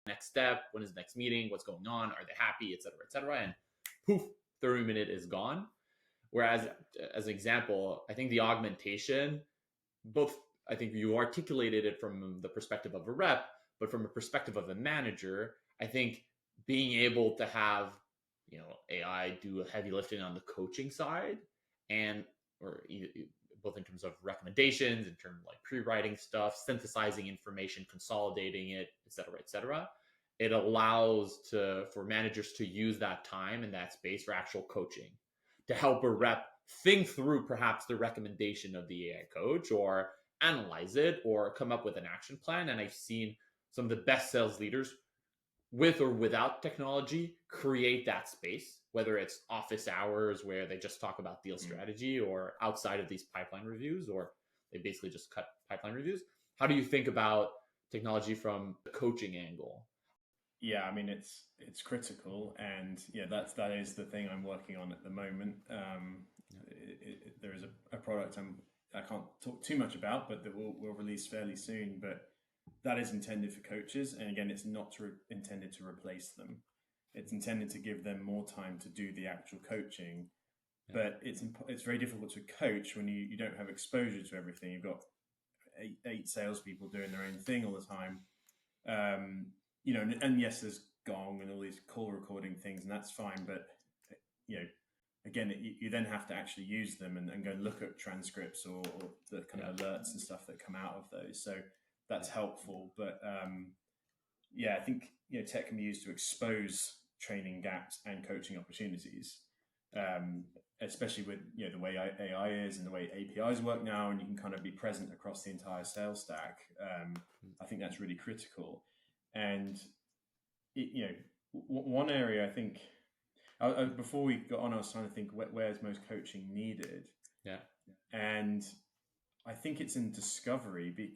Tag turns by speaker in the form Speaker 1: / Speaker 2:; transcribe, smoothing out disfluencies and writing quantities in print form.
Speaker 1: next step, when is the next meeting, what's going on, are they happy, et cetera, and poof, 30 minute is gone. Whereas, as an example, I think the augmentation, both, I think you articulated it from the perspective of a rep, but from a perspective of a manager, I think being able to have, AI do a heavy lifting on the coaching side, and or both in terms of recommendations, in terms of like pre-writing stuff, synthesizing information, consolidating it, et cetera, et cetera. It allows for managers to use that time and that space for actual coaching, to help a rep think through perhaps the recommendation of the AI coach, or analyze it, or come up with an action plan. And I've seen some of the best sales leaders, with or without technology, create that space, whether it's office hours where they just talk about deal strategy, or outside of these pipeline reviews, or they basically just cut pipeline reviews. How do you think about technology from the coaching angle?
Speaker 2: Yeah, I mean it's critical, and yeah, that is the thing I'm working on at the moment. There is a product I can't talk too much about, but that will release fairly soon. But that is intended for coaches, and again, it's not intended to replace them. It's intended to give them more time to do the actual coaching.
Speaker 1: Yeah.
Speaker 2: But it's very difficult to coach when you don't have exposure to everything. You've got eight salespeople doing their own thing all the time. And yes, there's Gong and all these call recording things, and that's fine. But again, you then have to actually use them and go and look at transcripts or the kind of alerts and stuff that come out of those. So that's helpful. But I think tech can be used to expose training gaps and coaching opportunities, especially with the way AI is and the way APIs work now, and you can kind of be present across the entire sales stack. I think that's really critical. And one area I think, before we got on, I was trying to think where's most coaching needed.
Speaker 1: Yeah.
Speaker 2: And I think it's in discovery,